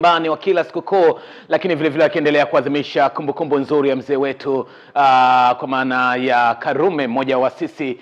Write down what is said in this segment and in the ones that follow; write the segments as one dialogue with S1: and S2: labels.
S1: Bani wa kila sikukuu, lakini vile vile akiendelea kuadhimisha kumbukumbu nzuri ya mzee wetu kwa maana ya Karume, mmoja wa sisi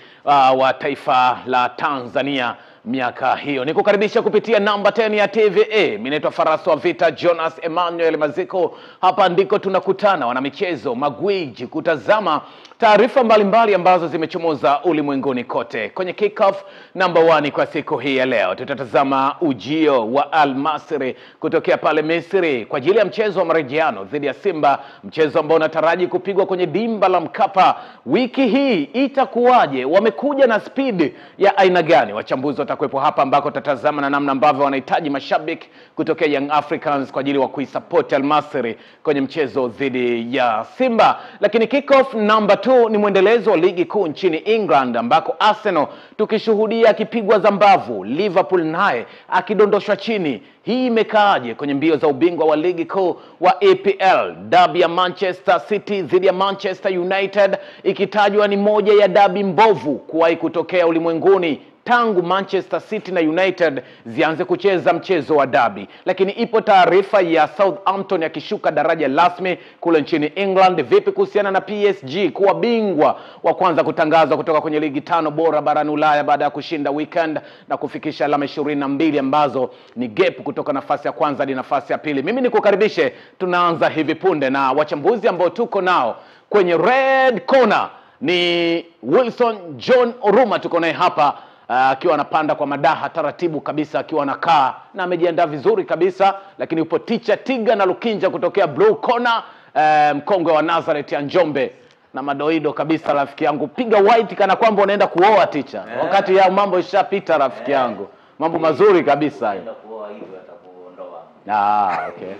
S1: wa taifa la Tanzania miaka hiyo. Nikukaribisha kupitia namba 10 ya TVA. Mimi naitwa Faraso wa Vita Jonas Emmanuel Maziko. Hapa ndiko tunakutana wana michezo magwiji kutazama taarifa mbalimbali ambazo zimechomoza ulimwenguni kote. Kwenye kick-off number 1 kwa siku hii ya leo, tutatazama ujio wa Al Masry kutokea pale Misri kwa ajili ya mchezo wa marejeano dhidi ya Simba, mchezo ambao unataraji kupigwa kwenye dimba la Mkapa. Wiki hii itakuwaje? Wamekuja na speed ya aina gani? Wachambuzi watakuwepo hapa ambako tutatazama na namna ambavyo wanahitaji mashabiki kutokea Young Africans kwa ajili wa kuisupport Al Masry kwenye mchezo dhidi ya Simba. Lakini kick-off number 2 ni mwendelezo wa ligi kuu nchini England ambako Arsenal tukishuhudia akipigwa zambavu, Liverpool naye akidondoshwa chini. Hii imekaaje kwenye mbio za ubingwa wa ligi kuu wa EPL? Derby ya Manchester City dhidi ya Manchester United ikitajwa ni moja ya derby mbovu kuwahi kutokea ulimwenguni tangu Manchester City na United zianze kucheza mchezo wa derby. Lakini ipo taarifa ya Southampton yakishuka daraja rasmi kule nchini England. Vipi kuhusiana na PSG kuwa bingwa wa kwanza kutangazwa kutoka kwenye ligi 5 bora barani Ulaya baada ya kushinda weekend na kufikisha alama 22 ambazo ni gap kutoka nafasi ya kwanza hadi nafasi ya pili. Mimi nikukaribishe, tunaanza hivi punde na wachambuzi ambao tuko nao kwenye red corner. Ni Wilson John Oruma tuko naye hapa akiwa anapanda kwa madaha taratibu kabisa, akiwa anakaa na amejiandaa vizuri kabisa. Lakini upo Teacher Tiga na Lukinja kutokea blue corner, mkongwe wa Nazareth ya Njombe na madoido kabisa. Rafiki yangu, piga white kana kwamba unaenda kuoa Teacher, wakati ya mambo ishapita rafiki yangu. Mambo mazuri kabisa hayo.
S2: Kuoa hivyo atakuondoa.
S1: Okay.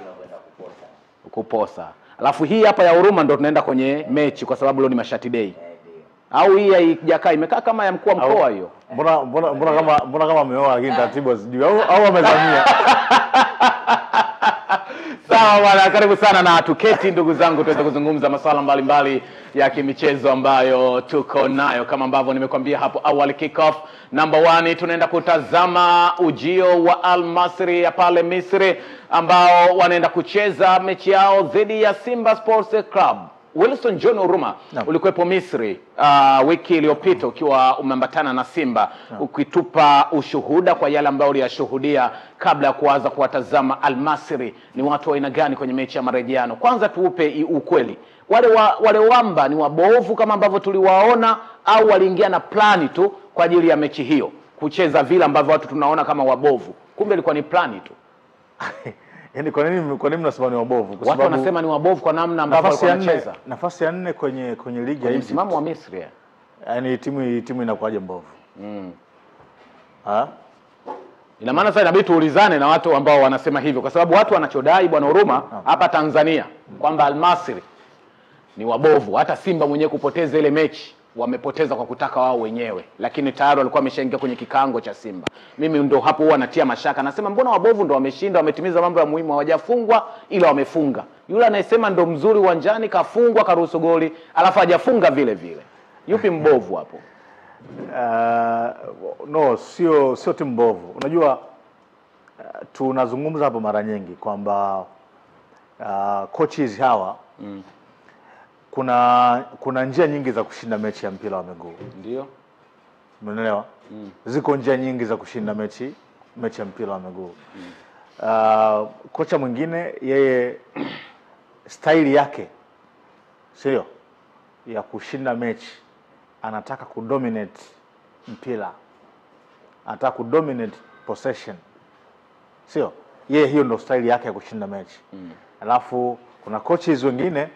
S1: Kuposa. Alafu hii hapa ya Huruma ndo tunaenda kwenye mechi kwa sababu leo ni mashati day. Au hii haijakaa, imekaa kama ya mkuu wa mkoa hiyo.
S3: Mbona kama ameoa lakini taratibu sijui au amezamia.
S1: Sawa bwana, karibu sana na tuketi ndugu zangu tuweze kuzungumza masuala mbalimbali ya kimichezo ambayo tuko nayo. Kama ambavyo nimekwambia hapo awali, kick off number 1 tunaenda kutazama ujio wa Al Masry ya pale Misri ambao wanaenda kucheza mechi yao dhidi ya Simba Sports Club. Wilson John Oruma, ulikuwepo Misri wiki iliyopita ukiwa umeambatana na Simba, ukitupa ushuhuda kwa yale ambayo uliyashuhudia kabla ya kuanza kuwatazama Al Masry. Ni watu wa aina gani kwenye mechi ya marejeano? Kwanza tuupe ukweli. Wale wamba ni wabovu kama ambavyo tuliwaona, au waliingia na plani tu kwa ajili ya mechi hiyo kucheza vile ambavyo watu tunaona kama wabovu? Kumbe ilikuwa ni plani tu.
S3: Yaani kwa nini mnasema ni wabovu?
S1: Kwa sababu watu wanasema ni wabovu kwa namna ambavyo walikuwa wanacheza.
S3: Nafasi ya 4 kwenye ligi ya Egypt.
S1: Msimamo wa Misri.
S3: Yaani timu inakuaje mbovu?
S1: Ina maana sasa inabidi tuulizane na watu ambao wanasema hivyo, kwa sababu watu wanachodai bwana Oruma hapa Tanzania kwamba Al Masry ni wabovu. Hata Simba mwenyewe kupoteza ile mechi wamepoteza kwa kutaka wao wenyewe, lakini tayari walikuwa wameshaingia kwenye kikango cha Simba. Mimi ndo hapo huwa natia mashaka, nasema mbona wabovu ndo wameshinda, wametimiza mambo ya muhimu, hawajafungwa ila wamefunga. Yule anayesema ndo mzuri uwanjani kafungwa karuhusu goli alafu hajafunga vile vile, yupi mbovu hapo?
S3: No, sio timu mbovu. Unajua tunazungumza hapo mara nyingi kwamba coaches hawa kuna njia nyingi za kushinda mechi ya mpira wa miguu.
S1: Ndio.
S3: Umeelewa? Ziko njia nyingi za kushinda mechi ya mpira wa miguu. Kocha mwingine yeye style yake sio ya kushinda mechi, anataka kudominate mpira, anataka kudominate possession, sio yeye, hiyo ndo style yake ya kushinda mechi. Alafu kuna coaches wengine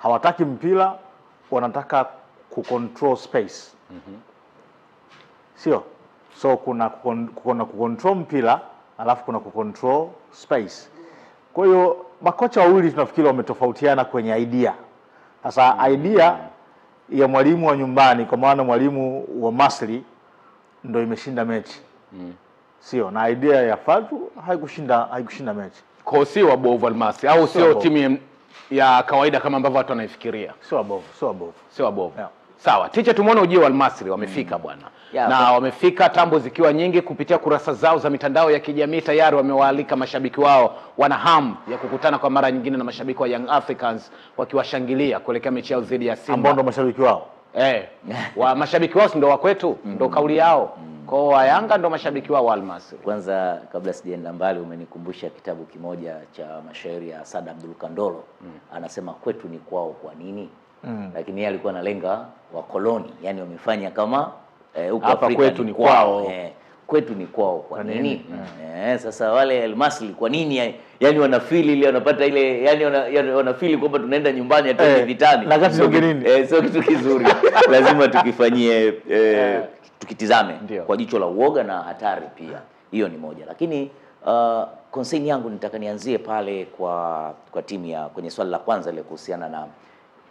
S3: hawataki mpira, wanataka kucontrol space. Sio? So kuna kucontrol mpira, alafu kuna kucontrol space. Kwa hiyo makocha wawili tunafikiri wametofautiana kwenye idea. Sasa idea ya mwalimu wa nyumbani, kwa maana mwalimu wa Masry, ndio imeshinda mechi. Sio, na idea ya Fadlu haikushinda mechi.
S1: Kwa si wabovu Al Masry au sio timu ya kawaida kama ambavyo watu wanaifikiria?
S3: Sio wabovu.
S1: Sio wabovu. Sawa, Ticha, tumeona ujio wa Al-Masry wamefika bwana. Na wamefika tambo zikiwa nyingi, kupitia kurasa zao za mitandao ya kijamii tayari wamewaalika mashabiki wao, wana hamu ya kukutana kwa mara nyingine na mashabiki wa Young Africans wakiwashangilia kuelekea mechi yao dhidi ya Simba.
S3: Ambao ndo mashabiki wao.
S1: Wa mashabiki wao ndio wa kwetu, ndio kauli yao. Kwa wa Yanga ndio mashabiki wao wa Al-Masry.
S2: Kwanza kabla sijaenda mbali, umenikumbusha kitabu kimoja cha mashairi ya Saad Abdul Kandolo. Anasema kwetu ni kwao kwa nini? Lakini yeye alikuwa analenga wakoloni, yani wamefanya kama huko Afrika
S1: kwetu ni kwao.
S2: Kwetu ni kwao kwa nini? Sasa wale Al-Masry kwa nini yani wanafeel ile wanapata ile yani wanafeel kwamba tunaenda nyumbani hata vitani.
S3: Na kati sio nini?
S2: Sio kitu kizuri. Lazima tukifanyie tukitizame kwa jicho la uoga na hatari pia. Hiyo ni moja. Lakini concern yangu nitaka nianzie pale kwa timu ya kwenye swali la kwanza ile kuhusiana na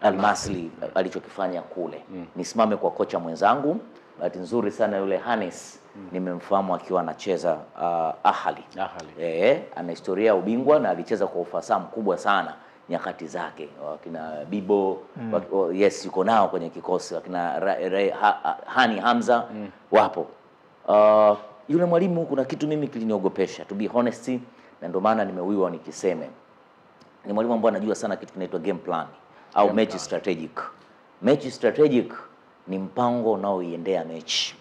S2: Al-Masry alichokifanya kule. Nisimame kwa kocha mwenzangu. Bahati nzuri sana yule Hannes nimemfahamu akiwa anacheza Ahly. Ana historia ya ubingwa na alicheza kwa ufasaha mkubwa sana nyakati zake. Wakina Bibo yes yuko nao kwenye kikosi, wakina Hani Hamza wapo. Yule mwalimu kuna kitu mimi kiliniogopesha, to be honest, na ndio maana nimeuiwa nikiseme. Ni mwalimu ambaye anajua sana kitu kinaitwa game plan au match strategic. Match strategic ni mpango unaoiendea mechi.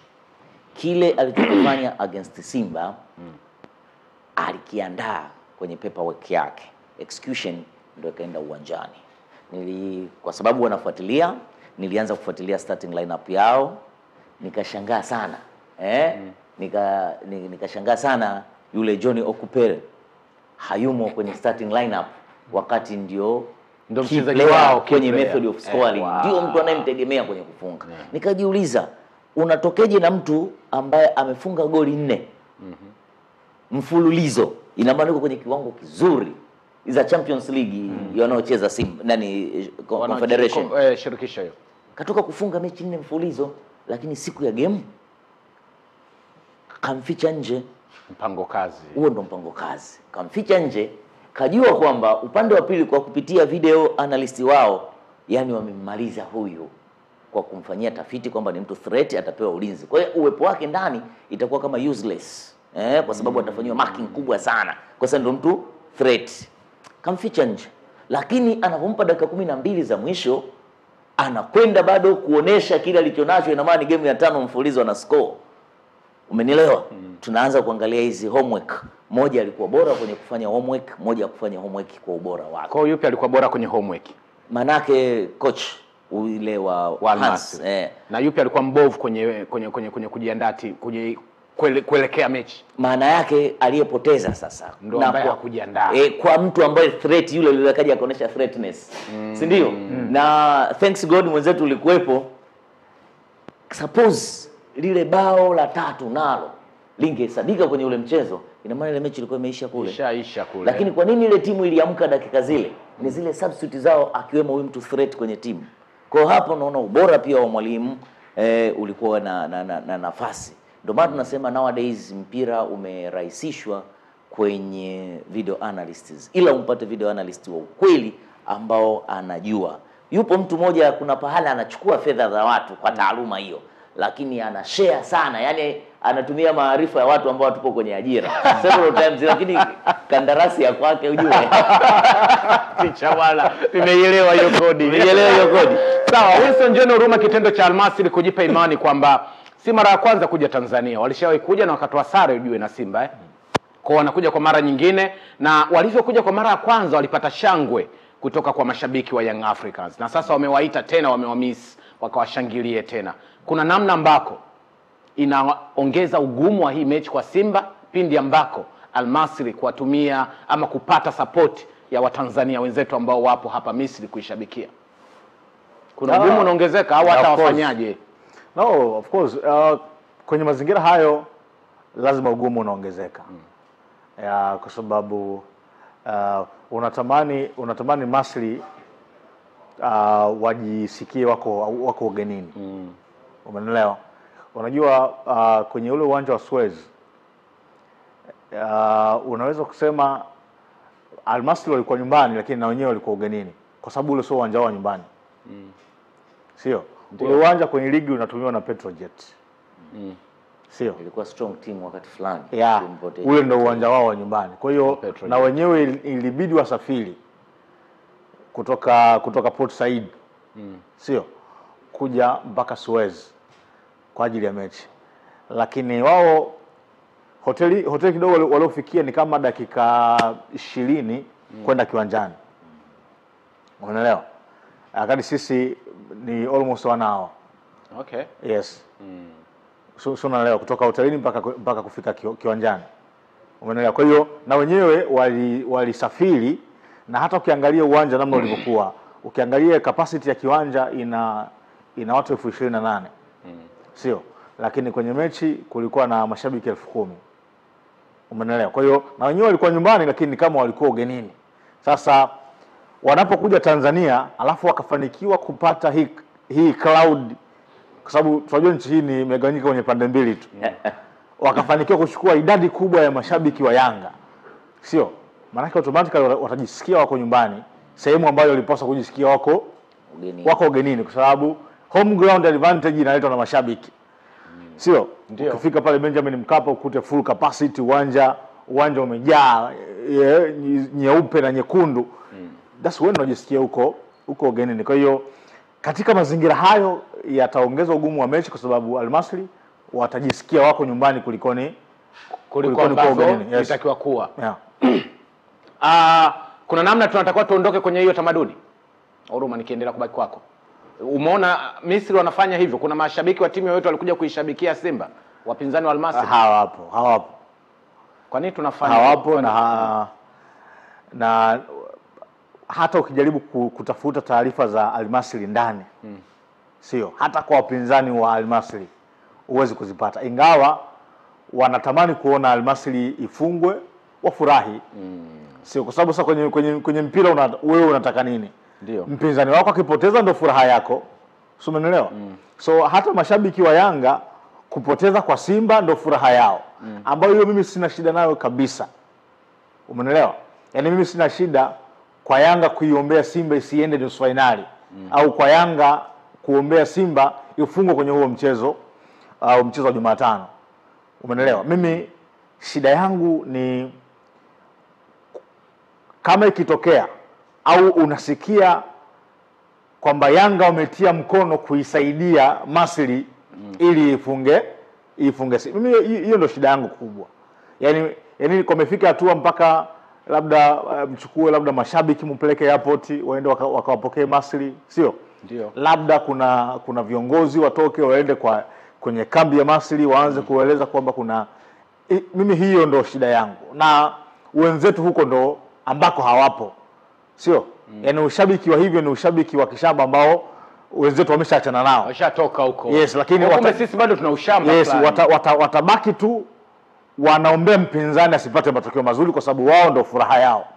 S2: Kile alichofanya against Simba alikiandaa kwenye paperwork yake. Execution ndio kaenda uwanjani. Kwa sababu wanafuatilia, nilianza kufuatilia starting lineup yao, nikashangaa sana. Nikashangaa sana yule Johnny Okupere hayumo kwenye starting lineup wakati ndio
S1: mchezaji wao
S2: kwenye method of scoring. Ndio mtu anayemtegemea kwenye kufunga. Nikajiuliza, unatokeje na mtu ambaye amefunga goli 4 mfululizo? Ina maana yuko kwenye kiwango kizuri za Champions League wanaocheza Simba Confederation
S1: shirikisho hiyo.
S2: Katoka kufunga mechi 4 mfululizo, lakini siku ya game kamficha nje.
S1: Mpango kazi.
S2: Huo ndo mpango kazi. Kamficha nje, kajua kwamba upande wa pili kwa kupitia video analyst wao, yani wamemmaliza huyu kwa kumfanyia tafiti kwamba ni mtu threat, atapewa ulinzi. Kwa hiyo uwepo wake ndani itakuwa kama useless. Kwa sababu atafanywa marking kubwa sana. Kwa sababu ndo mtu threat. Kamficha nje. Lakini anapompa dakika 12 za mwisho, anakwenda bado kuonesha kile alichonacho. Ina maana game ya 5 mfululizo na score. Umenielewa? Tunaanza kuangalia hizi homework. Moja alikuwa bora kwenye kufanya homework, moja kufanya homework kwa ubora wake.
S1: Kwa yupi alikuwa bora kwenye homework?
S2: Manake coach ule wa Hans,
S1: na yupi alikuwa mbovu kwenye kujiandaa kwenye kuelekea mechi?
S2: Maana yake aliyepoteza sasa
S1: ndio ambaye hakujiandaa.
S2: Kwa mtu ambaye threat yule akaja akaonesha threatness. Si ndio? Na thanks God mwenzetu ulikuwepo. Suppose lile bao la 3 nalo lingehesabika kwenye ule mchezo, ina maana ile mechi ilikuwa imeisha kule.
S1: Ishaisha kule.
S2: Lakini kwa nini ile timu iliamka dakika zile? Ni zile substitute zao, akiwemo huyu mtu threat kwenye timu. Kwa hapo unaona ubora pia wa mwalimu ulikuwa na nafasi. Ndio maana tunasema nowadays mpira umerahisishwa kwenye video analysts. Ila umpate video analyst wa ukweli ambao anajua. Yupo mtu mmoja kuna pahala anachukua fedha za watu kwa taaluma hiyo, lakini ana share sana, yani anatumia maarifa ya watu ambao tupo kwenye ajira several times, lakini kandarasi ya kwake ujue.
S1: Ticha wala nimeelewa hiyo kodi.
S2: Nimeelewa hiyo kodi.
S1: Sawa, Wilson John Oruma, kitendo cha Al-Masry kujipa imani kwamba si mara ya kwanza kuja Tanzania. Walishawahi kuja na wakatoa sare ujue na Simba Kwa wanakuja kwa mara nyingine, na walivyokuja kwa mara ya kwanza walipata shangwe kutoka kwa mashabiki wa Young Africans. Na sasa wamewaita tena, wamewamiss, wakawashangilie tena. Kuna namna ambako inaongeza ugumu wa hii mechi kwa Simba pindi ambako Al-Masry kuwatumia ama kupata support ya Watanzania wenzetu ambao wapo hapa Misri kuishabikia. Kuna ugumu unaongezeka au hata wafanyaje?
S3: No, of course. Kwenye mazingira hayo lazima ugumu unaongezeka. Kwa sababu unatamani Masri wajisikie wako ugenini. Umeelewa? Unajua kwenye ule uwanja wa Suez unaweza kusema Al-Masry walikuwa nyumbani, lakini na wenyewe walikuwa ugenini kwa sababu ule sio uwanja wa nyumbani. Sio? Ule uwanja kwenye ligi unatumiwa na Petrojet. Sio?
S2: Ilikuwa strong team wakati fulani.
S3: Yeah, ule ndio uwanja wao wa nyumbani. Kwa hiyo na wenyewe ilibidi wasafiri kutoka Port Said. Sio? Kuja mpaka Suez kwa ajili ya mechi. Lakini wao hoteli kidogo waliofikia ni kama dakika 20 kwenda kiwanjani. Unaelewa? Akadi sisi ni almost 1 hour.
S1: Okay.
S3: Yes. So unaelewa kutoka hotelini mpaka kufika kiwanjani. Umeelewa? Kwa hiyo na wenyewe walisafiri na hata ukiangalia uwanja namna ulivyokuwa, ukiangalia capacity ya kiwanja ina watu 28,000. Sio? Lakini kwenye mechi kulikuwa na mashabiki 10,000. Umeelewa? Kwa hiyo na wenyewe walikuwa nyumbani lakini kama walikuwa ugenini. Sasa wanapokuja Tanzania alafu wakafanikiwa kupata hii cloud, kwa sababu tunajua nchi hii ni imegawanyika kwenye pande mbili tu. Wakafanikiwa kuchukua idadi kubwa ya mashabiki wa Yanga. Sio? Maana automatically watajisikia wako nyumbani, sehemu ambayo walipaswa kujisikia wako ugenini kwa sababu home ground advantage inaletwa na mashabiki. Sio? Ukifika pale Benjamin Mkapa ukute full capacity, uwanja umejaa nyeupe na nyekundu. That's when unajisikia uko ugenini. Kwa hiyo katika mazingira hayo yataongeza ugumu wa mechi kwa sababu Al Masry watajisikia wako nyumbani kuliko
S1: ugenini. Inatakiwa kuwa. Kuna namna tunatakiwa tuondoke kwenye hiyo tamaduni. Huruma, nikiendelea kubaki kwako. Umeona Misri wanafanya hivyo. Kuna mashabiki wa timu yoyote walikuja kuishabikia Simba, wapinzani wa Al Masry?
S3: Hawapo.
S1: Kwa nini tunafanya
S3: hawapo? Na hata ukijaribu kutafuta taarifa za Al Masry ndani, sio, hata kwa wapinzani wa Al Masry huwezi kuzipata, ingawa wanatamani kuona Al Masry ifungwe wafurahi. Sio, kwa sababu sasa kwenye mpira wewe unataka nini?
S1: Ndio.
S3: Mpinzani wako akipoteza ndio furaha yako. Sio, umeelewa? So hata mashabiki wa Yanga kupoteza kwa Simba ndio furaha yao. Ambayo hiyo mimi sina shida nayo kabisa. Umeelewa? Yaani mimi sina shida kwa Yanga kuiombea Simba isiende nusu finali, au kwa Yanga kuombea Simba ifungwe kwenye huo mchezo wa Jumatano. Umeelewa? Mimi shida yangu ni kama ikitokea au unasikia kwamba Yanga wametia mkono kuisaidia Masry ili ifunge. Mimi hiyo ndio shida yangu kubwa. Yaani kumefika hatua mpaka labda mchukue labda mashabiki mpeleke airport waende wakawapokee Masry, sio?
S1: Ndio.
S3: Labda kuna viongozi watoke waende kwenye kambi ya Masry waanze kueleza kwamba mimi hiyo ndio shida yangu. Na wenzetu huko ndo ambako hawapo. Sio? Yaani ushabiki wa hivyo ni ushabiki wa kishamba ambao wenzetu wameshaachana nao.
S1: Washatoka huko.
S3: Yes, lakini
S1: sisi bado tuna ushamba.
S3: Yes, watabaki tu wanaombea mpinzani asipate matokeo mazuri kwa sababu wao ndio furaha yao.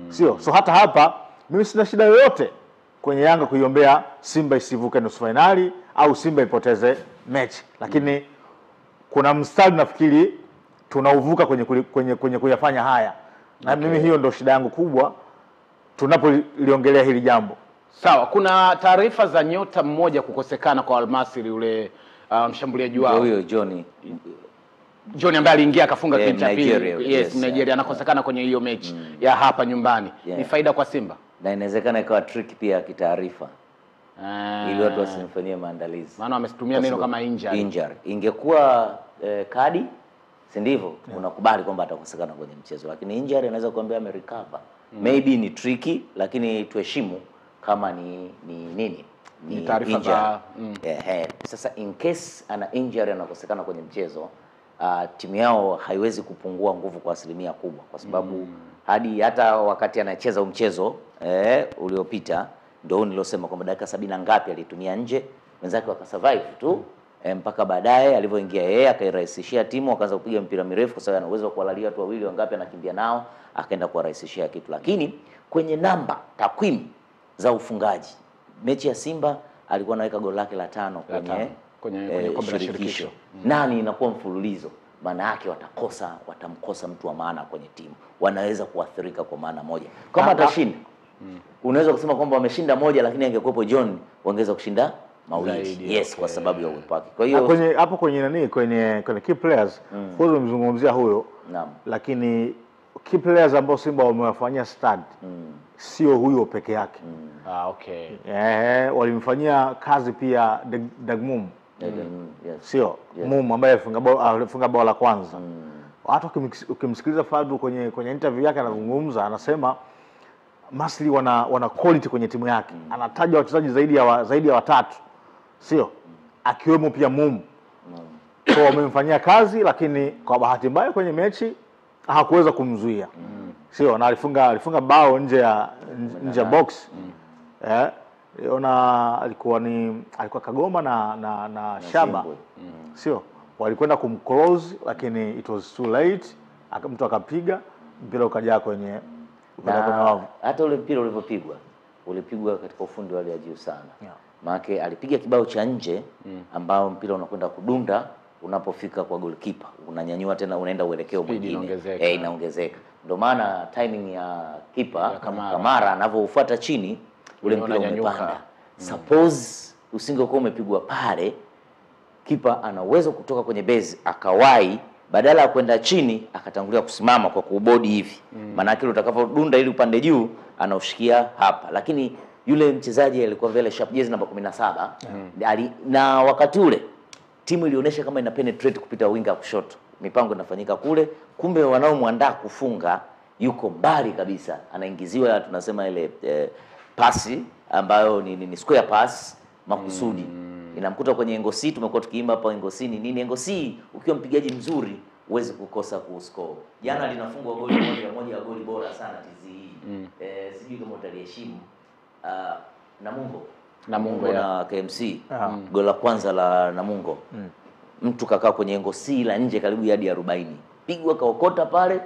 S3: Sio? So hata hapa mimi sina shida yoyote kwenye Yanga kuiombea Simba isivuke nusu finali au Simba ipoteze mechi. Lakini kuna mstari nafikiri tunauvuka kwenye kuyafanya haya. Na mimi hiyo ndio shida yangu kubwa tunapoliongelea hili jambo.
S1: Sawa, kuna taarifa za nyota mmoja kukosekana kwa Al Masry, ule mshambuliaji wao.
S2: Huyo Johnny
S1: ambaye aliingia akafunga kitu cha pili.
S2: Yes,
S1: Nigeria anakosekana kwenye hiyo mechi ya hapa nyumbani. Ni faida kwa Simba.
S2: Na inawezekana ikawa trick pia kitaarifa. Ili watu wasimfanyie maandalizi.
S1: Maana wametumia neno kama injury.
S2: Ingekuwa kadi, si ndivyo? Unakubali kwamba atakosekana kwenye mchezo, lakini injury inaweza kuambia amerecover. Maybe ni tricky, lakini tuheshimu kama ni
S1: taarifa za
S2: Sasa in case ana injury anakosekana kwenye mchezo, timu yao haiwezi kupungua nguvu kwa asilimia kubwa, kwa sababu hata wakati anacheza mchezo uliopita ndio nilosema kwamba dakika 70 ngapi alitumia nje, wenzake wakasurvive tu mpaka baadaye alivyoingia yeye akairahisishia timu, akaanza kupiga mpira mirefu kwa sababu ana uwezo wa kuwalalia watu wawili wangapi anakimbia nao, akaenda kuwarahisishia kitu. Lakini kwenye takwimu za ufungaji, mechi ya Simba alikuwa anaweka goli lake la 5 kwenye kombe la shirikisho. Nani inakuwa mfululizo, maana yake watamkosa mtu wa maana kwenye timu, wanaweza kuathirika kwa maana moja. Kama atashinda unaweza kusema kwamba wameshinda moja, lakini angekuepo John wangeweza kushinda mawili. Yes, kwa sababu ya uwepo wake. Kwa
S3: hiyo hapo kwenye nani, kwenye key players kwanza umezungumzia huyo.
S2: Naam.
S3: Lakini key players ambao Simba wamewafanyia stud sio huyo peke yake.
S1: Okay.
S3: Walimfanyia kazi pia Dagmum.
S2: Yes.
S3: Sio Mum ambaye alifunga bao la kwanza. Hata ukimsikiliza Fadlu kwenye interview yake anazungumza, anasema Masri wana quality kwenye timu yake. Anataja wachezaji zaidi ya watatu. Sio? Akiwemo pia Mum. So wamemfanyia kazi, lakini kwa bahati mbaya kwenye mechi hakuweza kumzuia. Sio? Na alifunga bao nje ya box. Alikuwa Kagoma na Shaba. Sio? Walikwenda kumclose, lakini it was too late. Mtu akapiga, mpira ukajaa kwenye wavu.
S2: Hata ule mpira ulipigwa katika ufundi wa hali ya juu sana. Maana alipiga kibao cha nje ambao mpira unakwenda kudunda, unapofika kwa goalkeeper unanyanyua tena, unaenda uelekeo mwingine, inaongezeka. Ndio maana timing ya keeper Kamara anavyofuata chini, ule mpira umepanda. Suppose usingekuwa umepigwa pale, keeper ana uwezo kutoka kwenye base akawai, badala ya kwenda chini akatangulia kusimama kwa kubodi hivi. Maana yake utakapodunda ili upande juu anaushikia hapa. Lakini yule mchezaji alikuwa vile sharp, jezi namba 17. Na wakati ule timu ilionyesha kama ina penetrate kupita winga kushoto. Mipango inafanyika kule, kumbe wanaomwandaa kufunga yuko mbali kabisa. Anaingiziwa, tunasema ile pasi ambayo ni square pass makusudi. Inamkuta kwenye engo C. Tumekuwa tukiimba hapa engo C ni nini. Engo C ukiwa mpigaji mzuri huwezi kukosa kuscore. Jana linafungwa goli moja ya goli bora sana TZE. Sijui kama utaliheshimu. Namungo na KMC. Goli la kwanza la Namungo. Mtu kakaa kwenye engo C la nje karibu hadi 40. Pigwa kaokota pale.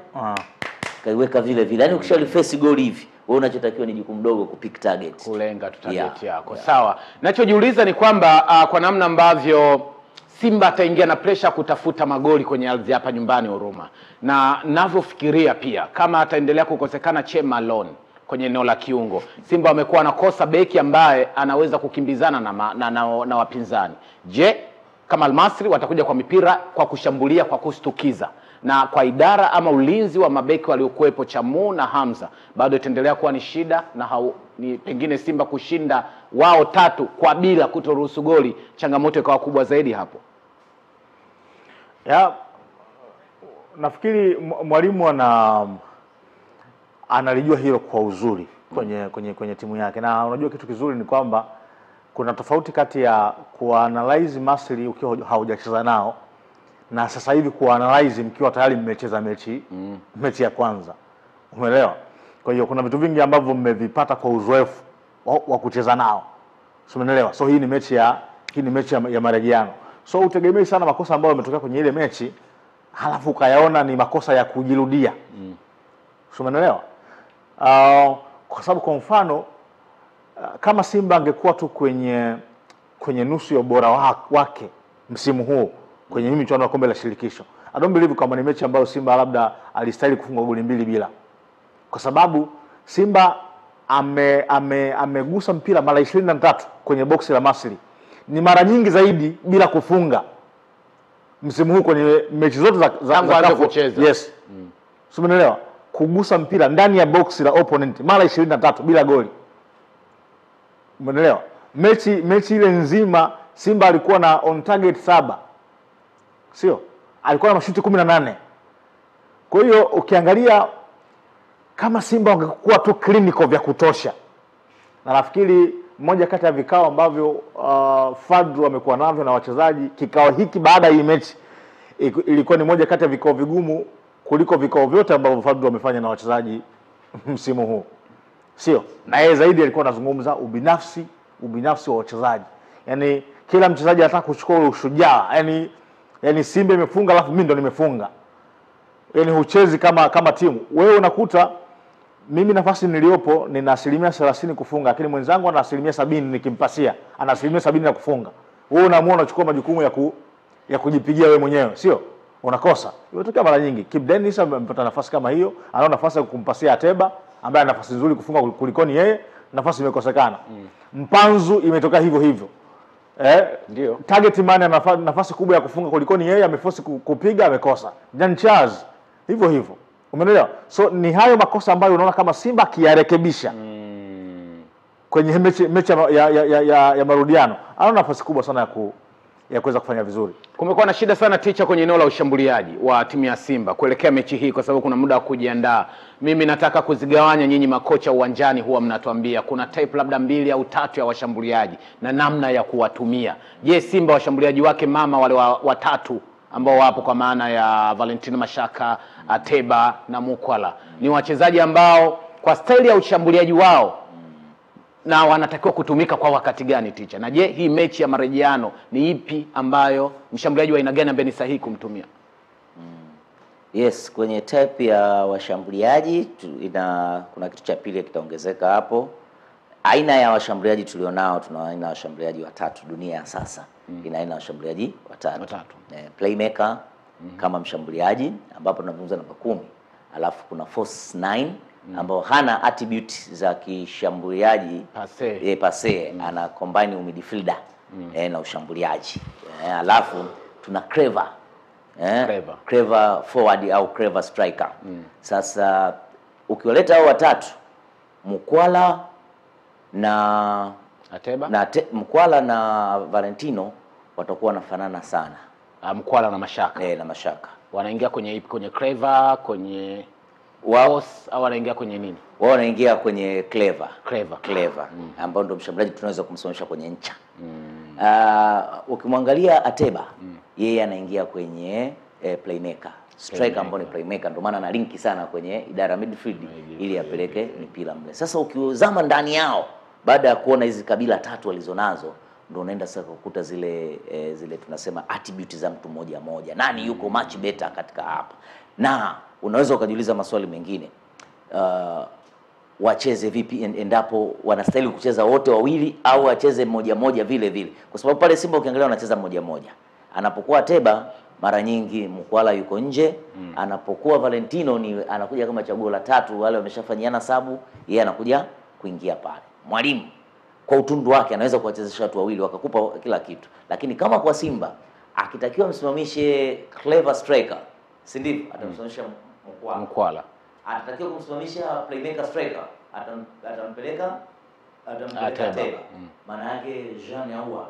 S2: Kaiweka vile. Yaani ukishaliface goli hivi, wewe unachotakiwa ni jukumu dogo kupick target.
S1: Kulenga tu target yako. Sawa. Ninachojiuliza ni kwamba kwa namna ambavyo Simba ataingia na pressure kutafuta magoli kwenye ardhi hapa nyumbani Huruma. Na ninavyofikiria pia kama ataendelea kukosekana Chema Malone kwenye eneo la kiungo, Simba wamekuwa nakosa beki ambaye anaweza kukimbizana na wapinzani. Je, kama Al-Masri watakuja kwa mipira, kwa kushambulia, kwa kustukiza, na kwa idara ama ulinzi wa mabeki waliokuepo Chamu na Hamza, bado itaendelea kuwa ni shida, na ni pengine Simba kushinda wao 3-0 kutoruhusu goli, changamoto ikawa kubwa zaidi hapo.
S3: Nafikiri mwalimu analijua hilo kwa uzuri kwenye timu yake. Na unajua kitu kizuri ni kwamba kuna tofauti kati ya kuanalyze Masri ukiwa haujacheza nao na sasa hivi kuanalyze mkiwa tayari mmecheza mechi ya kwanza. Umeelewa? Kwa hiyo kuna vitu vingi ambavyo mmevipata kwa uzoefu wa kucheza nao. Umeelewa? So hii ni mechi ya marejeano. So utegemei sana makosa ambayo yametokea kwenye ile mechi halafu kayaona ni makosa ya kujirudia. Umeelewa? Kwa sababu kwa mfano kama Simba angekuwa tu kwenye nusu ya ubora wake msimu huu kwenye michuano ya kombe la shirikisho, I don't believe kama ni mechi ambayo Simba labda alistahili kufunga goli 2-0. Kwa sababu Simba amegusa mpira mara 23 kwenye boksi la Masri. Ni mara nyingi zaidi bila kufunga msimu huu kwenye mechi zote za
S1: kucheza.
S3: Yes. Umeelewa? Kugusa mpira ndani ya boksi la opponent mara 23 bila goli. Umeelewa? Mechi ile nzima Simba alikuwa na on target 7. Sio? Alikuwa na mashuti 18. Kwa hiyo ukiangalia kama Simba wangekuwa tu clinical vya kutosha. Na nafikiri moja kati ya vikao ambavyo Fadlu amekuwa navyo na wachezaji, kikao hiki baada ya hii mechi ilikuwa ni moja kati ya vikao vigumu kuliko vikao vyote ambavyo Fadlu amefanya na wachezaji msimu huu. Sio? Na yeye zaidi alikuwa anazungumza ubinafsi wa wachezaji. Yaani kila mchezaji anataka kuchukua ushujaa. Yaani Simba imefunga alafu mimi ndo nimefunga. Yaani huchezi kama timu. Wewe unakuta mimi nafasi niliopo nina 30% kufunga, lakini mwenzangu ana 70% nikimpasia, ana 70% ya kufunga. Wewe unaamua unachukua majukumu ya kujipigia wewe mwenyewe, sio? Unakosa. Imetokea mara nyingi. Kip Dennis amepata nafasi kama hiyo, ana nafasi ya kumpasia Ateba ambaye ana nafasi nzuri kufunga kulikoni yeye, nafasi imekosekana. Mpanzu imetokea hivyo.
S1: Ndio.
S3: Target man ana nafasi kubwa ya kufunga kuliko ni yeye, ameforce kupiga amekosa. Jan Charles hivyo hivyo. Umeelewa? So ni hayo makosa ambayo unaona kama Simba kiyarekebisha kwenye mechi ya marudiano, ana nafasi kubwa sana ya kuweza kufanya vizuri.
S1: Kumekuwa na shida sana ticha kwenye eneo la ushambuliaji wa timu ya Simba kuelekea mechi hii, kwa sababu kuna muda wa kujiandaa. Mimi nataka kuzigawanya, nyinyi makocha uwanjani huwa mnatuambia kuna type labda 2 au 3 ya washambuliaji na namna ya kuwatumia. Je, Simba washambuliaji wake mama wale watatu ambao wapo kwa maana ya Valentino Mashaka, Ateba na Mukwala ni wachezaji ambao kwa staili ya ushambuliaji wao na wanatakiwa kutumika kwa wakati gani ticha? Na je, hii mechi ya marejeano ni ipi ambayo mshambuliaji wa aina gani ambaye ni sahihi kumtumia?
S2: Yes, kwenye type ya washambuliaji kuna kitu cha pili kitaongezeka hapo. Aina ya washambuliaji tulionao, tuna aina ya washambuliaji watatu. Dunia ya sasa ina aina ya washambuliaji watatu. Playmaker kama mshambuliaji ambapo tunazungumza namba 10. Alafu kuna false 9 ambao hana attribute za kishambuliaji passe, ana combine midfielder na ushambuliaji. Alafu tuna clever forward au clever striker. Sasa ukiwaleta hao watatu, Mukwala na
S1: Ateba
S2: Mukwala na Valentino watakuwa wanafanana sana.
S1: Mukwala na Mashaka.
S2: Na Mashaka.
S1: Wanaingia kwenye clever, kwenye wao au wanaingia kwenye nini?
S2: Wao wanaingia kwenye clever.
S1: Clever.
S2: Ambao ndio mshambuliaji tunaweza kumsomesha kwenye ncha. Ukimwangalia Ateba, yeye anaingia kwenye playmaker. Striker ambao ni playmaker, ndio maana ana linki sana kwenye idara midfield ili apeleke mipira mle. Sasa ukiuzama ndani yao, baada ya kuona hizi kabila tatu walizonazo, ndio unaenda sasa kukuta zile tunasema attributes za mtu mmoja mmoja. Nani yuko much better katika hapa? Na unaweza ukajiuliza maswali mengine. Wacheze vipi endapo wanastahili kucheza wote wawili au wacheze mmoja mmoja vile vile? Kwa sababu pale Simba ukiangalia wanacheza mmoja mmoja. Anapokuwa Ateba mara nyingi Mukwala yuko nje, anapokuwa Valentino anakuja kama chaguo la tatu, wale wameshafanyiana sabu, yeye anakuja kuingia pale. Mwalimu kwa utundu wake anaweza kuwachezesha watu wawili wakakupa kila kitu. Lakini kama kwa Simba akitakiwa msimamishe clever striker, si ndivyo? Atamsimamisha
S1: Mukwala.
S2: Atatakiwa kumsimamisha playmaker striker, atampeleka Ateba. Maana yake Jean Ahoua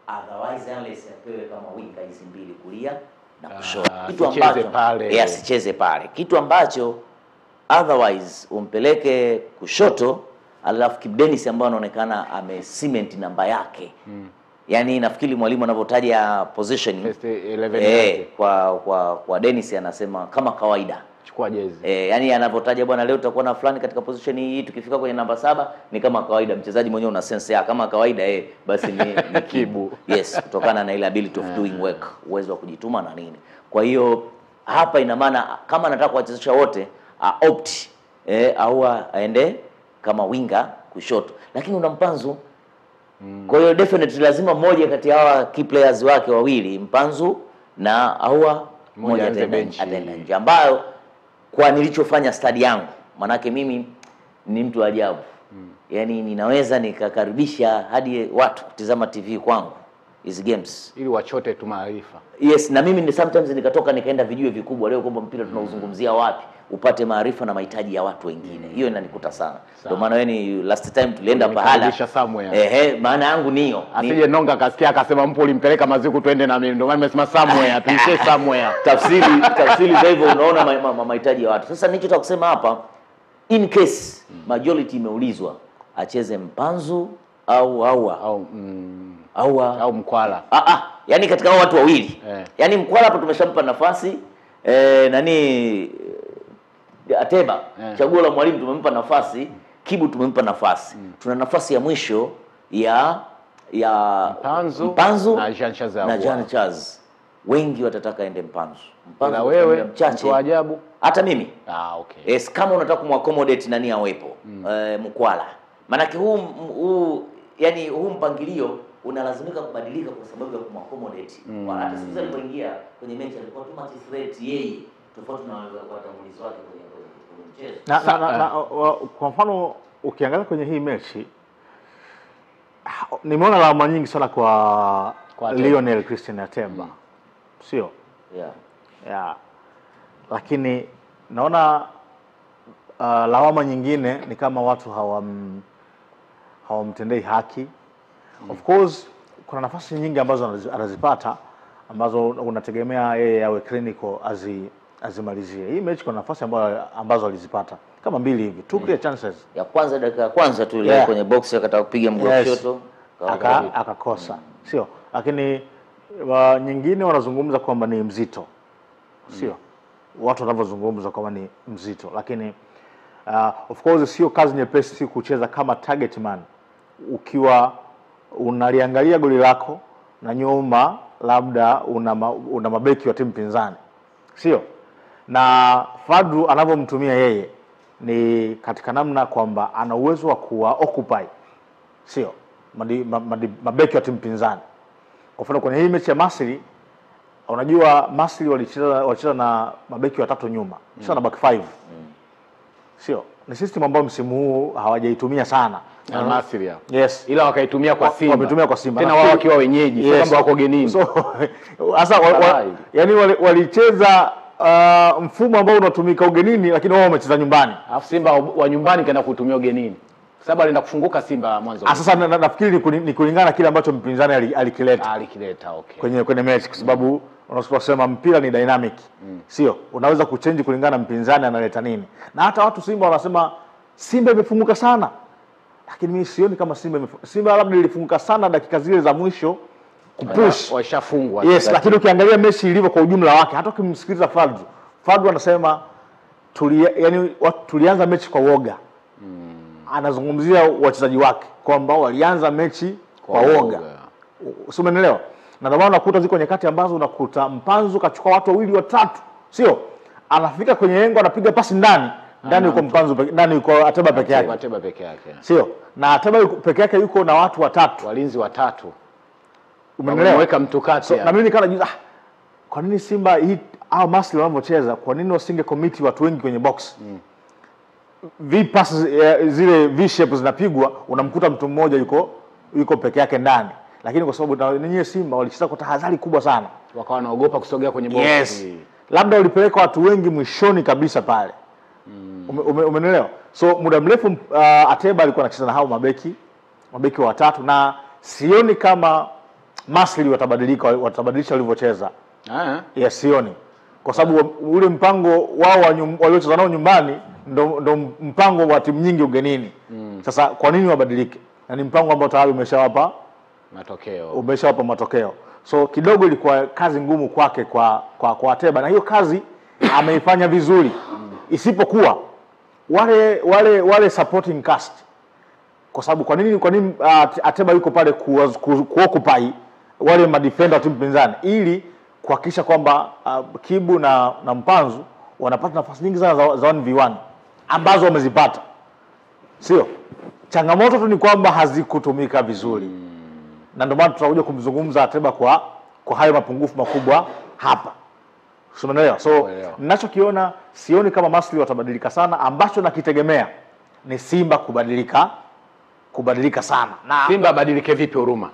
S2: otherwise unless apewe kama winga hizi mbili kulia na kushoto. Kitu ambacho asicheze pale. Kitu ambacho otherwise umpeleke kushoto, alafu Kibu Denis ambaye anaonekana cement namba yake. Yaani nafikiri mwalimu anavyotaja positioning kwa Dennis anasema kama kawaida
S1: chukua jezi.
S2: Yani anavyotaja bwana, leo tutakuwa na fulani katika position hii, tukifika kwenye namba 7 ni kama kawaida. Mchezaji mwenyewe una sense ya kama kawaida basi ni Kibu. Yes, kutokana na ile ability of doing work, uwezo wa kujituma na nini. Kwa hapa ina maana kama anataka kuwachezesha wote opt au aende kama winga kushoto, lakini una Mpanzu. Kwa hiyo definitely lazima mmoja kati ya hawa key players wake wawili, Mpanzu na Ahoua, mmoja ataenda nje, ambayo kwa nilichofanya study yangu, manake mimi ni mtu ajabu. Yaani ninaweza nikakaribisha hadi watu kutizama TV kwangu hizi games
S1: ili wachote tu maarifa.
S2: Yes, na mimi ni sometimes nikatoka nikaenda vijue vikubwa leo kwamba mpira tunauzungumzia wapi, upate maarifa na mahitaji ya watu wengine. Hiyo inanikuta sana. Ndio maana wewe ni last time tulienda pahala. Maana yangu niyo.
S1: Asije Nonga kasikia akasema mpo ulimpeleka Maziku twende na mimi. Ndio maana nimesema somewhere, tuishie somewhere.
S2: Tafsiri za hivyo unaona mahitaji ya watu. Sasa nilichotaka kusema hapa, in case majority imeulizwa acheze Mpanzu au Ahoua
S1: au Mukwala.
S2: Yaani katika hao watu wawili. Yaani Mukwala hapo tumeshampa nafasi, Ateba chaguo la mwalimu tumempa nafasi, Kibu tumempa nafasi. Tuna nafasi ya mwisho ya Mpanzu na Jean Charles. Wengi watataka ende Mpanzu.
S1: Na wewe mtu ajabu.
S2: Hata mimi.
S1: Okay.
S2: Yes, kama unataka kumaccommodate nani awepo, Mukwala. Maana huu yani huu mpangilio unalazimika kubadilika kwa sababu ya kumaccommodate. Hata siku alipoingia kwenye mechi alikuwa too much threat yeye, tofauti na watangulizi wake kwenye mchezo.
S3: Kwa mfano ukiangalia kwenye hii mechi Nimeona lawama nyingi sana kwa Lionel Christian Ateba. Sio? Yeah. Lakini naona lawama nyingine ni kama watu hawamtendei haki. Of course kuna nafasi nyingi ambazo anazipata ambazo unategemea yeye awe clinical azimalizie. Hii mechi kuna nafasi ambazo alizipata kama 2 hivi, 2 clear chances.
S2: Ya kwanza, dakika ya kwanza tu ile kwenye box akataka kupiga mguu kushoto
S3: akakosa. Sio? Lakini nyingine wanazungumza kwamba ni mzito. Sio? Watu wanavyozungumza kwamba ni mzito, lakini of course sio kazi nyepesi si kucheza kama target man ukiwa unaliangalia goli lako na nyuma labda una mabeki wa timu pinzani. Sio? Na Fadlu anavyomtumia yeye ni katika namna kwamba ana uwezo wa kuwa occupy. Sio? Mabeki wa timu pinzani. Kwa mfano kwenye hii mechi ya Masri, unajua Masri walicheza na mabeki watatu nyuma. Sasa na back 5. Sio? Ni system ambayo msimu huu hawajaitumia sana.
S1: Na Masri hapo.
S3: Yes.
S1: Ila wakaitumia kwa Simba.
S3: Wametumia kwa Simba.
S1: Tena wao wakiwa wenyeji, sio kwamba wako genini.
S3: So sasa yani walicheza mfumo ambao unatumika ugenini, lakini wao wamecheza nyumbani.
S1: Alafu Simba wa nyumbani kaenda kutumia ugenini. Sababu alienda kufunguka Simba mwanzo.
S3: Sasa nafikiri ni kulingana kile ambacho mpinzani alikileta.
S1: Okay.
S3: Kwenye mechi, kwa sababu unasema mpira ni dynamic. Sio? Unaweza kuchange kulingana mpinzani analeta nini. Na hata watu Simba wanasema Simba imefunguka sana. Lakini mimi sioni kama Simba labda ilifunguka sana dakika zile za mwisho kupush.
S1: Washafungwa.
S3: Yes, lakini ukiangalia mechi ilivyo kwa ujumla wake, hata ukimsikiliza Fadlu anasema tulianza mechi kwa woga. Anazungumzia wachezaji wake kwamba walianza mechi kwa woga. Sio, umeelewa? Na ndio maana unakuta ziko nyakati ambazo unakuta Mpanzu kachukua watu 2 watatu. Sio? Anafika kwenye engo anapiga pasi ndani yuko Mpanzu ndani yuko Ateba peke yake. Sio? Na Ateba yuko peke yake, yuko na watu watatu,
S1: walinzi watatu.
S3: Umeelewa?
S1: Wameweka mtu kati.
S3: Na mimi nikaanza kwa nini Simba hii au Masli wanavyocheza, kwa nini wasinge commit watu wengi kwenye box? Passes zile V shape zinapigwa, unamkuta mtu mmoja yuko peke yake ndani. Lakini kwa sababu ninyi Simba walicheza kwa tahadhari kubwa sana,
S1: wakawa wanaogopa kusogea kwenye box.
S3: Yes. Labda walipeleka watu wengi mwishoni kabisa pale. Umeelewa? So muda mrefu Ateba alikuwa anacheza na hao mabeki watatu, na sioni kama Masli watabadilisha walivyocheza. Yes, sioni. Kwa sababu ule mpango wao waliocheza nao nyumbani ndo mpango wa timu nyingi ugenini. Sasa kwa nini wabadilike? Na ni mpango ambao tayari umeshawapa matokeo. So kidogo ilikuwa kazi ngumu kwake kwa Ateba, na hiyo kazi ameifanya vizuri. Isipokuwa wale supporting cast. Kwa sababu kwa nini Ateba yuko pale kuoccupy wale madefender wa timu pinzani, ili kuhakikisha kwamba Kibu na Mpanzu wanapata nafasi nyingi sana za 1v1 ambazo wamezipata. Sio? Changamoto tu ni kwamba hazikutumika vizuri. Na ndio maana tutakuja kumzungumza Ateba kwa hayo mapungufu makubwa hapa. Umeelewa? So ninachokiona, sioni kama Masli watabadilika sana. Ambacho nakitegemea ni Simba kubadilika sana.
S1: Na Simba abadilike vipi Huruma?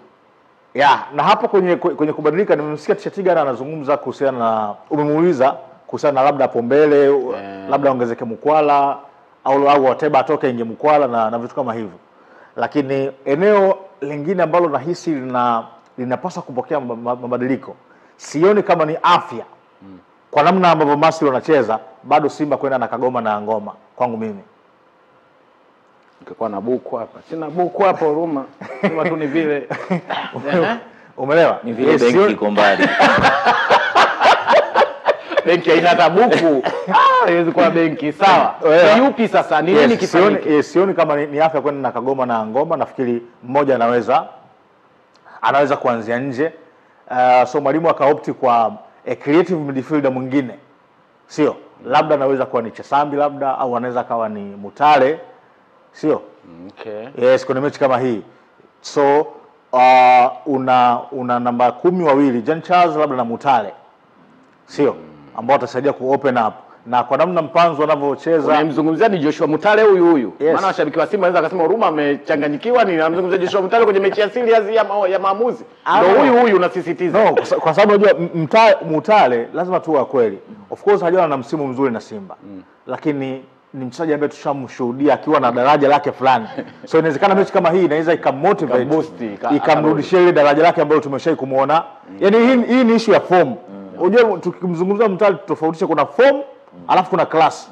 S3: Na hapo kwenye kubadilika, nimemsikia Tchetiga anazungumza kuhusiana na, umemuuliza kuhusiana na labda hapo mbele labda ongezeke Mkwala au Ateba atoke inge Mkwala na vitu kama hivyo. Lakini eneo lingine ambalo nahisi linapaswa kupokea mabadiliko, sioni kama ni afya. Kwa namna ambavyo Masli wanacheza, bado Simba kwenda na Kagoma na Ngoma kwangu mimi.
S1: Ungekuwa na buku hapa. Sina buku hapa Huruma. Sema tu ni vile.
S3: Umeelewa?
S2: Ni vile benki iko mbali.
S1: Benki haina hata buku. Haiwezi kuwa benki, sawa. Yupi sasa? Ni nini kifanyike?
S3: Sioni kama ni afya kwenda na Kagoma na Ngoma. Nafikiri mmoja anaweza kuanzia nje. So mwalimu akaopti kwa a creative midfielder mwingine. Sio? Labda anaweza kuwa ni Chesambi labda, au anaweza kawa ni Mutale. Sio?
S1: Okay.
S3: Yes, kuna mechi kama hii. So una namba 10 wawili, Jean Charles labda na Mutale. Sio? Ambao watasaidia ku open up. na kwa namna Mpanzu anavyocheza.
S1: Unamzungumzia ni Joshua Mutale huyu.
S3: Yes.
S1: Maana washabiki wa Simba wanaweza akasema Huruma amechanganyikiwa, ni namzungumzia Joshua Mutale kwenye mechi ya serious ya maamuzi. Ndio huyu unasisitiza.
S3: No, kwa sababu unajua Mutale lazima tuwe kweli. Of course hajawa na msimu mzuri na Simba. Lakini ni mchezaji ambaye tushamshuhudia akiwa na daraja lake fulani. So inawezekana mechi kama hii inaweza ikamotivate, ikamrudishia ile daraja lake ambalo tumeshai kumuona. Yaani hii ni issue ya form. Unajua tukimzungumzia Mutale tutofautisha kuna form alafu kuna class.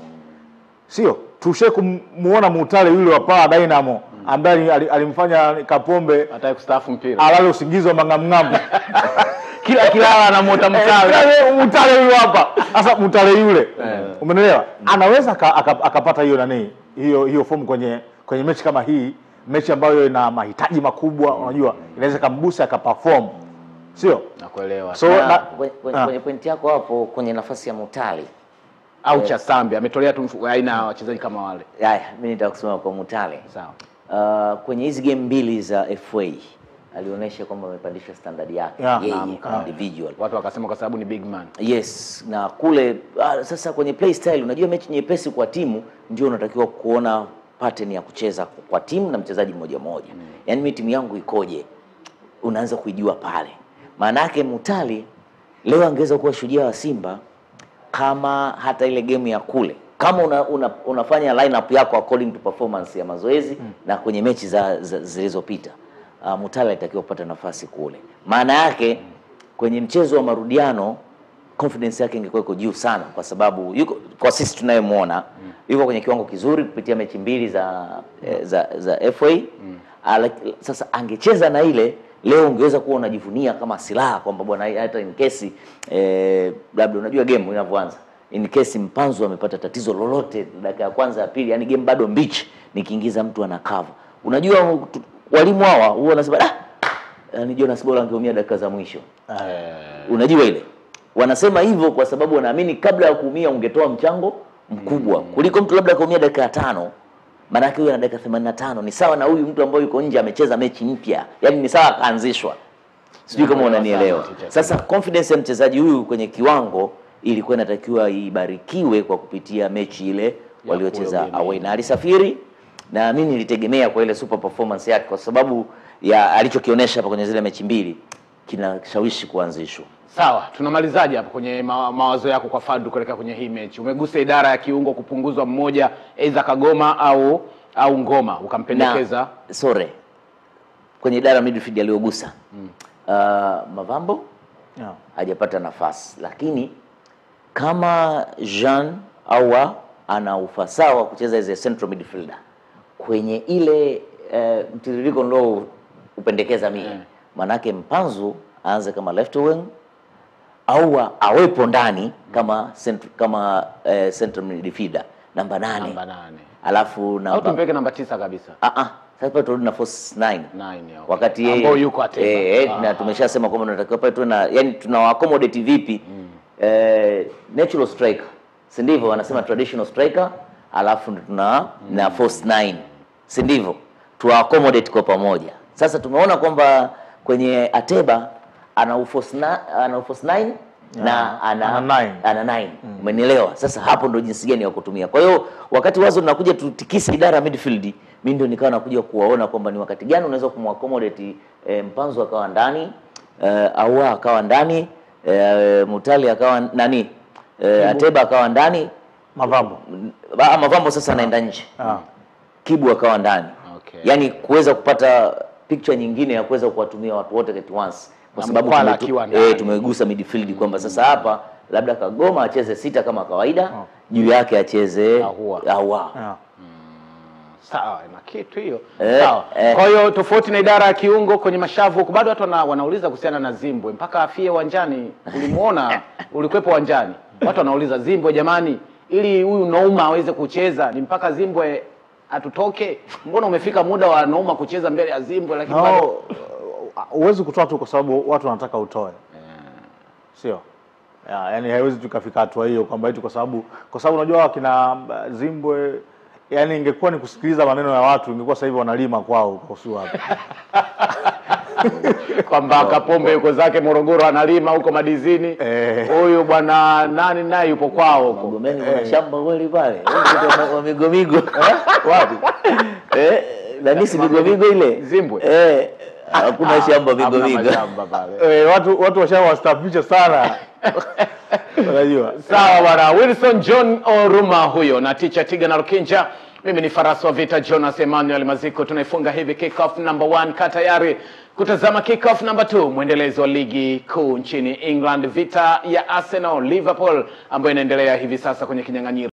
S3: Sio? Tushe kumuona Mutale yule wa Power Dynamo ambaye alimfanya Kapombe
S1: hata kustaafu mpira.
S3: Alale usingizi wa mangamngamu.
S1: Kila anamuota Mutale.
S3: Mutale yule hapa. Sasa Mutale yule. Umeelewa? Anaweza akapata hiyo nani? Hiyo form kwenye mechi kama hii, mechi ambayo ina mahitaji makubwa, unajua, inaweza kumbusa akaperform. Sio?
S1: Nakuelewa.
S2: So kwenye point yako hapo kwenye nafasi ya Mutale
S1: au Chasambi ametolea tu aina ya wachezaji kama wale.
S2: Haya, mimi nitaka kusema kwa Mutale.
S1: Sawa.
S2: Kwenye hizi game mbili za FA alionyesha kwamba amepandisha standard yake yeye individual.
S1: Watu wakasema kwa sababu ni big man.
S2: Yes, na kule sasa kwenye play style unajua mechi nyepesi kwa timu ndio unatakiwa kuona pattern ya kucheza kwa timu na mchezaji mmoja mmoja. Yaani mimi timu yangu ikoje? Unaanza kuijua pale. Maana yake Mutale leo angeweza kuwa shujaa wa Simba kama hata ile game ya kule. Kama unafanya lineup yako according to performance ya mazoezi na kwenye mechi zilizopita. Mutale alitakiwa kupata nafasi kule. Maana yake kwenye mchezo wa marudiano confidence yake ingekuwa iko juu sana kwa sababu yuko kwa sisi tunayemuona yuko kwenye kiwango kizuri kupitia mechi mbili za FA. Sasa angecheza na ile leo ungeweza kuwa unajivunia kama silaha kwamba bwana hata in case labda unajua game inavyoanza. In case Mpanzu amepata tatizo lolote dakika ya kwanza ya pili, yani game bado mbichi, nikiingiza mtu ana cover. Unajua walimu hawa huwa wanasema yani Jonas bora angeumia dakika za mwisho. Unajua ile. Wanasema hivyo kwa sababu wanaamini kabla ya kuumia ungetoa mchango mkubwa kuliko mtu labda kaumia dakika ya 5. Maana yake huyu ana dakika 85 ni sawa na huyu mtu ambaye yuko nje amecheza mechi mpya. Yaani ni sawa kaanzishwa. Sijui kama unanielewa. Sasa confidence ya mchezaji huyu kwenye kiwango ilikuwa inatakiwa ibarikiwe kwa kupitia mechi ile waliocheza away na alisafiri, na mimi nilitegemea kwa ile super performance yake kwa sababu ya alichokionyesha hapa kwenye zile mechi mbili kinashawishi kuanzishwa.
S1: Sawa, tunamalizaje hapo kwenye mawazo yako kwa Fadlu kuelekea kwenye hii mechi? Umegusa idara ya kiungo kupunguzwa mmoja, aidha Kagoma au Ngoma ukampendekeza.
S2: Kwenye idara midfield aliyogusa Mavambo hajapata nafasi, lakini kama Jean Ahoua ana ufasaha wa kucheza as a central midfielder kwenye ile mtiririko ndio upendekeza mimi. Manake Mpanzu aanze kama left wing au awepo ndani kama central midfielder namba 8. Alafu
S1: au tumpeke namba 9 kabisa.
S2: Sasa turudi na force 9. Wakati
S1: yeye ambao yuko Ateba.
S2: Na tumeshasema kwamba tunatakiwa pale tuwe na yani tunawa accommodate vipi natural striker. Si ndivyo wanasema traditional striker, alafu tuna na force 9. Si ndivyo? Tuwa accommodate kwa pamoja. Sasa tumeona kwamba kwenye Ateba ana force 9 na ana 9. Umenielewa? Sasa hapo ndo jinsi gani ya kutumia. Kwa hiyo wakati wazo linakuja tutikise idara midfield, mimi ndio nikawa nakuja kuwaona kwamba ni wakati gani unaweza kumaccommodate Mpanzu akawa ndani, Ahoua akawa ndani, Mutale akawa nani? Ateba akawa ndani, Mavambo sasa anaenda nje. Kibu akawa ndani. Yaani kuweza kupata picture nyingine ya kuweza kuwatumia watu wote at once. Kwa sababu tumegusa midfield kwamba sasa hapa labda Kagoma acheze 6 kama kawaida, juu yake acheze Ahoua.
S1: Sawa, na kitu hiyo. Sawa. Kwa hiyo tofauti na idara ya kiungo kwenye mashavu huko bado watu wanauliza kuhusiana na Zimbwe mpaka afie uwanjani. Ulimuona ulikuwepo uwanjani. Watu wanauliza Zimbwe jamani, ili huyu Nouma aweze kucheza ni mpaka Zimbwe atutoke? Mbona umefika muda wa Nouma kucheza mbele ya Zimbwe lakini bado
S3: huwezi kutoa tu kwa sababu watu wanataka utoe. Sio? Yaani haiwezi tukafika hatua hiyo kwamba eti kwa sababu unajua kina Zimbwe, yani ingekuwa ni kusikiliza maneno ya watu ingekuwa sasa hivi wanalima kwao kwa usio hapa.
S1: kwamba Kapombe yuko zake Morogoro analima huko madizini, huyu bwana nani naye yupo kwao huko
S2: Magomeni. Kuna shamba kweli pale wa migomigo
S1: wapi?
S2: Nani si migomigo ile
S1: Zimbwe?
S2: Hakuna shamba migomigo.
S3: Watu washawastapisha sana. Unajua.
S1: Sawa bwana. Wilson John Oruma huyo na teacher Tiga na Lukinja. Mimi ni farasi wa vita Jonas Emmanuel Maziko. Tunaifunga hivi kick off number 1, ka tayari kutazama kick off number 2, mwendelezo wa ligi kuu nchini England, vita ya Arsenal Liverpool ambayo inaendelea hivi sasa kwenye kinyang'anyiro.